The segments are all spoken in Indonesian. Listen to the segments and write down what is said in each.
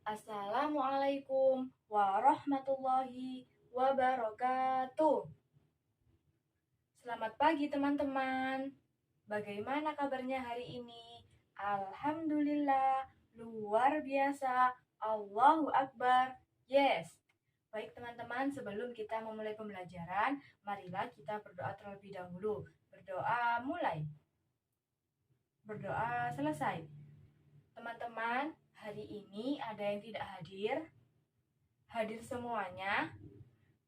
Assalamualaikum warahmatullahi wabarakatuh. Selamat pagi teman-teman. Bagaimana kabarnya hari ini? Alhamdulillah, luar biasa. Allahu Akbar. Yes. Baik teman-teman, sebelum kita memulai pembelajaran, marilah kita berdoa terlebih dahulu. Berdoa mulai. Berdoa selesai. Teman-teman, hari ini ada yang tidak hadir? Hadir semuanya?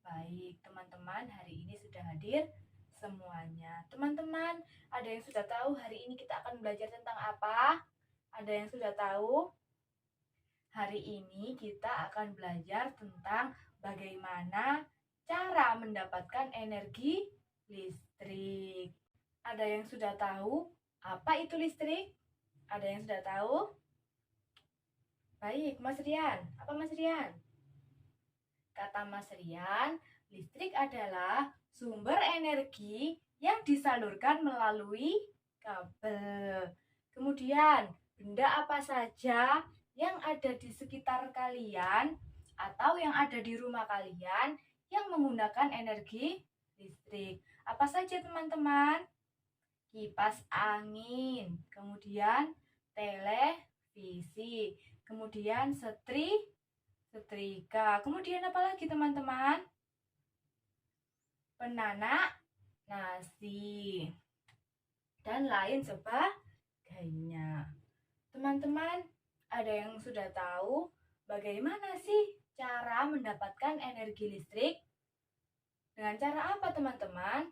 Baik, teman-teman, hari ini sudah hadir semuanya. Teman-teman, ada yang sudah tahu hari ini kita akan belajar tentang apa? Ada yang sudah tahu? Hari ini kita akan belajar tentang bagaimana cara mendapatkan energi listrik. Ada yang sudah tahu apa itu listrik? Ada yang sudah tahu? Baik, Mas Rian. Apa Mas Rian? Kata Mas Rian, listrik adalah sumber energi yang disalurkan melalui kabel. Kemudian, benda apa saja yang ada di sekitar kalian atau yang ada di rumah kalian yang menggunakan energi listrik? Apa saja teman-teman? Kipas angin, kemudian televisi, kemudian setrika. Kemudian apa lagi teman-teman? Penanak nasi dan lain sebagainya. Teman-teman, ada yang sudah tahu bagaimana sih cara mendapatkan energi listrik? Dengan cara apa teman-teman?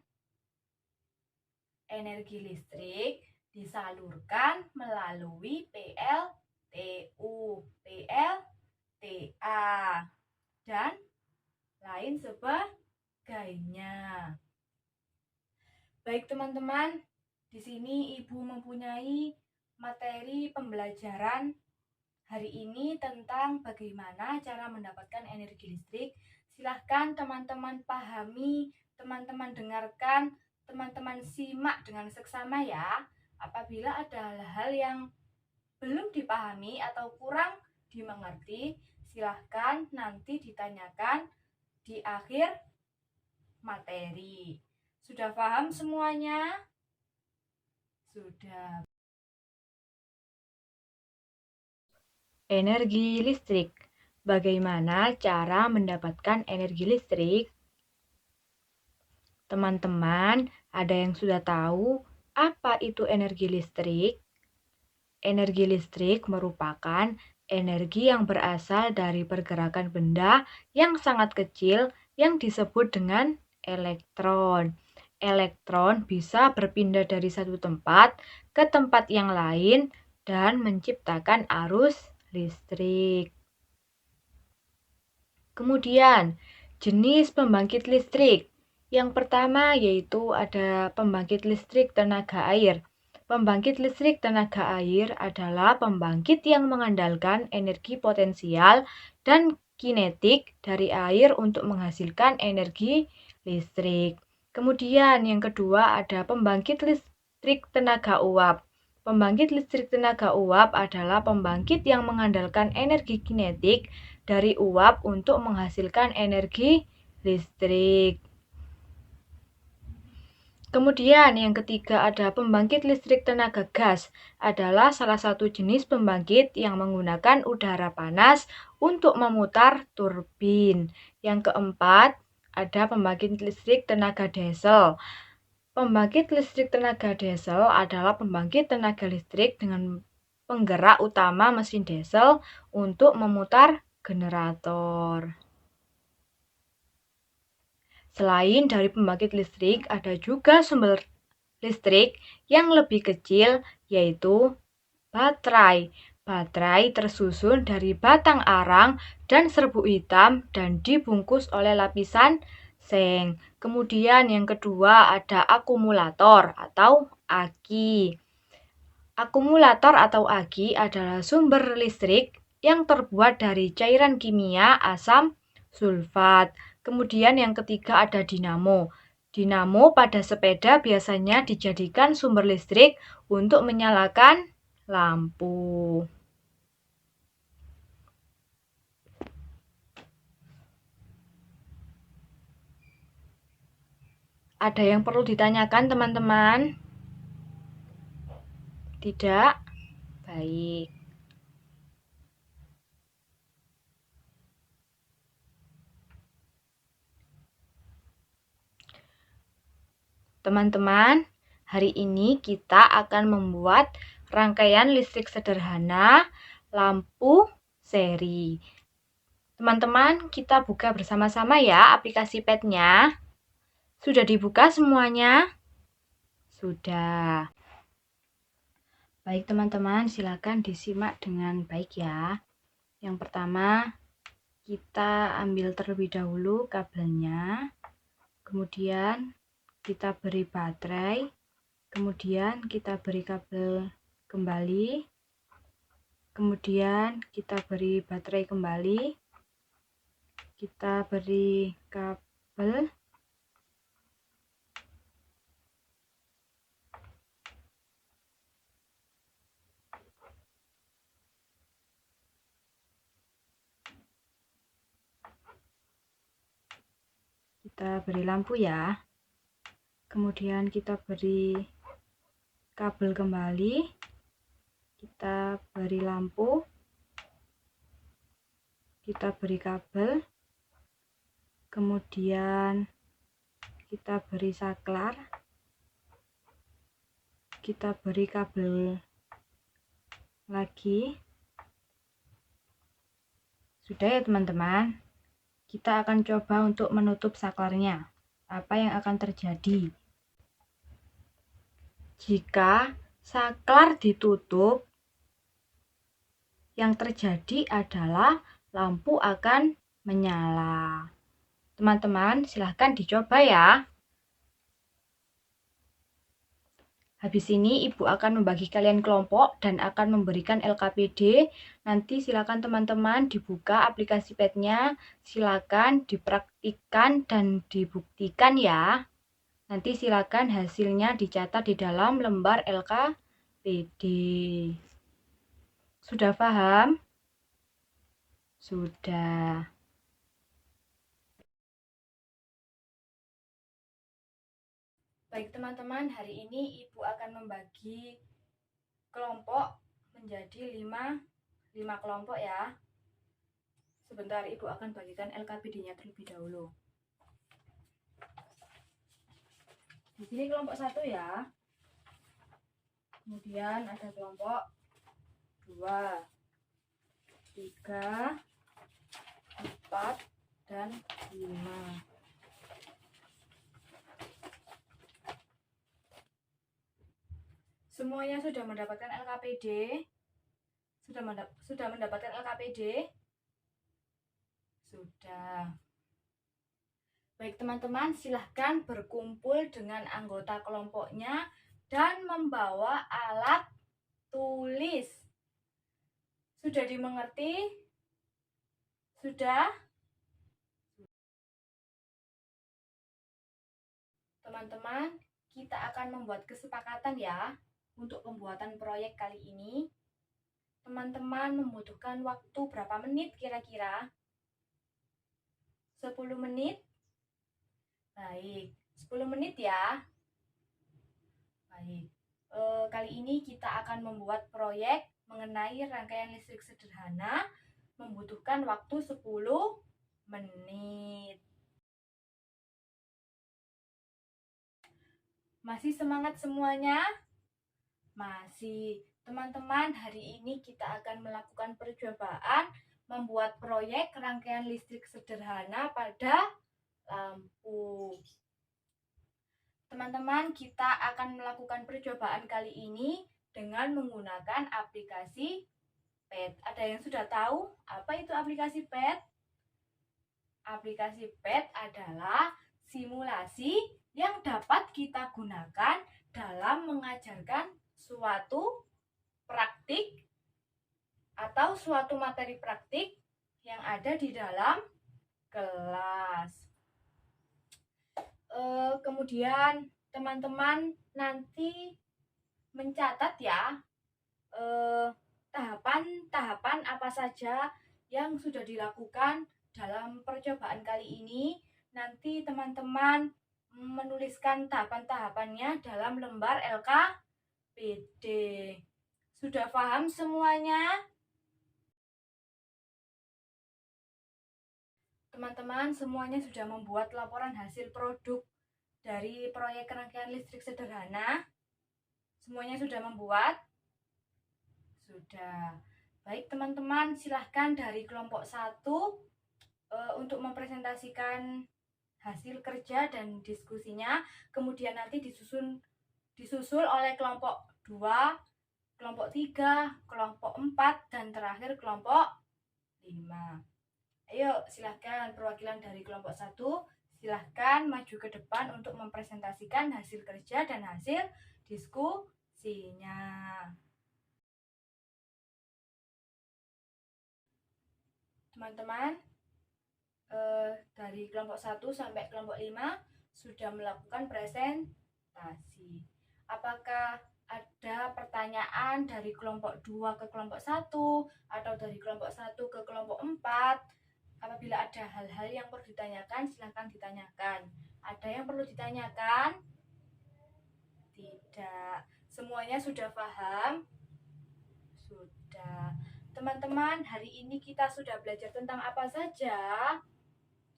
Energi listrik disalurkan melalui PLTU, PLTA, dan lain sebagainya. Baik teman-teman, di sini Ibu mempunyai materi pembelajaran hari ini tentang bagaimana cara mendapatkan energi listrik. Silahkan teman-teman pahami, teman-teman dengarkan, teman-teman simak dengan seksama ya. Apabila ada hal-hal yang belum dipahami atau kurang dimengerti, silahkan nanti ditanyakan di akhir materi. Sudah paham semuanya? Sudah. Energi listrik. Bagaimana cara mendapatkan energi listrik? Teman-teman, ada yang sudah tahu apa itu energi listrik? Energi listrik merupakan energi yang berasal dari pergerakan benda yang sangat kecil yang disebut dengan elektron. Elektron bisa berpindah dari satu tempat ke tempat yang lain dan menciptakan arus listrik. Kemudian, jenis pembangkit listrik. Yang pertama yaitu ada pembangkit listrik tenaga air. Pembangkit listrik tenaga air adalah pembangkit yang mengandalkan energi potensial dan kinetik dari air untuk menghasilkan energi listrik. Kemudian yang kedua ada pembangkit listrik tenaga uap. Pembangkit listrik tenaga uap adalah pembangkit yang mengandalkan energi kinetik dari uap untuk menghasilkan energi listrik. Kemudian yang ketiga ada pembangkit listrik tenaga gas, adalah salah satu jenis pembangkit yang menggunakan udara panas untuk memutar turbin. Yang keempat ada pembangkit listrik tenaga diesel. Pembangkit listrik tenaga diesel adalah pembangkit tenaga listrik dengan penggerak utama mesin diesel untuk memutar generator. Selain dari pembangkit listrik, ada juga sumber listrik yang lebih kecil, yaitu baterai. Baterai tersusun dari batang arang dan serbuk hitam dan dibungkus oleh lapisan seng. Kemudian yang kedua ada akumulator atau aki. Akumulator atau aki adalah sumber listrik yang terbuat dari cairan kimia asam sulfat. Kemudian yang ketiga ada dinamo. Dinamo pada sepeda biasanya dijadikan sumber listrik untuk menyalakan lampu. Ada yang perlu ditanyakan, teman-teman? Tidak? Baik. Teman-teman, hari ini kita akan membuat rangkaian listrik sederhana lampu seri. Teman-teman, kita buka bersama-sama ya aplikasi PET-nya. Sudah dibuka semuanya? Sudah. Baik teman-teman, silakan disimak dengan baik ya. Yang pertama, kita ambil terlebih dahulu kabelnya. Kemudian kita beri baterai. Kemudian kita beri kabel kembali. Kemudian kita beri baterai kembali. Kita beri kabel. Kita beri lampu ya. Kemudian kita beri kabel kembali. Kita beri lampu. Kita beri kabel. Kemudian kita beri saklar. Kita beri kabel lagi. Sudah ya teman-teman. Kita akan coba untuk menutup saklarnya. Apa yang akan terjadi? Jika saklar ditutup, yang terjadi adalah lampu akan menyala. Teman-teman, silahkan dicoba ya. Habis ini Ibu akan membagi kalian kelompok dan akan memberikan LKPD. Nanti silakan teman-teman dibuka aplikasi PET-nya, silakan dipraktikkan dan dibuktikan ya. Nanti silakan hasilnya dicatat di dalam lembar LKPD. Sudah paham? Sudah. Baik teman-teman, hari ini Ibu akan membagi kelompok menjadi 5 kelompok ya. Sebentar, Ibu akan bagikan LKPD-nya terlebih dahulu. Di sini kelompok 1 ya. Kemudian ada kelompok 2, 3, 4, dan 5. Semuanya sudah mendapatkan LKPD? Sudah mendapatkan LKPD? Sudah. Baik teman-teman, silahkan berkumpul dengan anggota kelompoknya dan membawa alat tulis. Sudah dimengerti? Sudah? Teman-teman, kita akan membuat kesepakatan ya. Untuk pembuatan proyek kali ini, teman-teman membutuhkan waktu berapa menit kira-kira? 10 menit? Baik, 10 menit ya. Baik, kali ini kita akan membuat proyek mengenai rangkaian listrik sederhana, membutuhkan waktu 10 menit. Masih semangat semuanya? Masih. Teman-teman, hari ini kita akan melakukan percobaan membuat proyek rangkaian listrik sederhana pada lampu. Teman-teman, kita akan melakukan percobaan kali ini dengan menggunakan aplikasi PET. Ada yang sudah tahu apa itu aplikasi PET? Aplikasi PET adalah simulasi yang dapat kita gunakan dalam mengajarkan suatu praktik atau suatu materi praktik yang ada di dalam kelas. Kemudian teman-teman nanti mencatat ya tahapan-tahapan apa saja yang sudah dilakukan dalam percobaan kali ini. Nanti teman-teman menuliskan tahapan-tahapannya dalam lembar LKPD. Sudah paham semuanya? Teman-teman semuanya sudah membuat laporan hasil produk dari proyek rangkaian listrik sederhana? Semuanya sudah membuat? Sudah. Baik teman-teman, silahkan dari kelompok 1 untuk mempresentasikan hasil kerja dan diskusinya. Kemudian nanti disusul oleh kelompok 2, kelompok 3, kelompok 4, dan terakhir kelompok 5. Ayo silahkan perwakilan dari kelompok 1, silahkan maju ke depan untuk mempresentasikan hasil kerja dan hasil diskusinya. Teman-teman, dari kelompok 1 sampai kelompok 5 sudah melakukan presentasi. Apakah ada pertanyaan dari kelompok 2 ke kelompok 1 atau dari kelompok 1 ke kelompok 4? Apabila ada hal-hal yang perlu ditanyakan, silahkan ditanyakan. Ada yang perlu ditanyakan? Tidak. Semuanya sudah paham? Sudah. Teman-teman, hari ini kita sudah belajar tentang apa saja?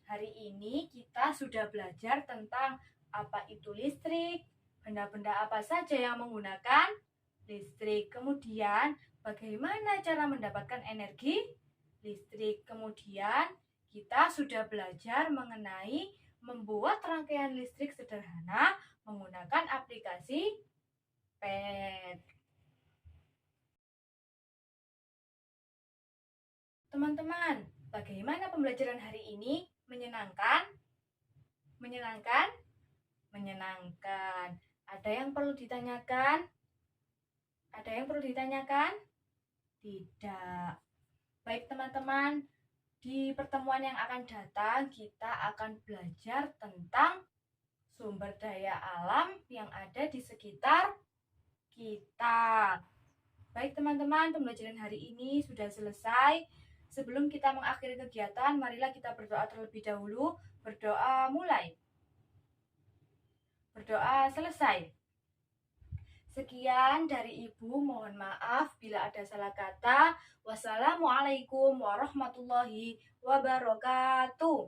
Hari ini kita sudah belajar tentang apa itu listrik, benda-benda apa saja yang menggunakan listrik. Kemudian, bagaimana cara mendapatkan energi listrik. Kemudian, kita sudah belajar mengenai membuat rangkaian listrik sederhana menggunakan aplikasi PET. Teman-teman, bagaimana pembelajaran hari ini? Menyenangkan? Menyenangkan? Menyenangkan. Ada yang perlu ditanyakan? Ada yang perlu ditanyakan? Tidak. Baik teman-teman, di pertemuan yang akan datang kita akan belajar tentang sumber daya alam yang ada di sekitar kita. Baik teman-teman, pembelajaran hari ini sudah selesai. Sebelum kita mengakhiri kegiatan, marilah kita berdoa terlebih dahulu. Berdoa mulai. Berdoa selesai. Sekian dari Ibu, mohon maaf bila ada salah kata. Wassalamualaikum warahmatullahi wabarakatuh.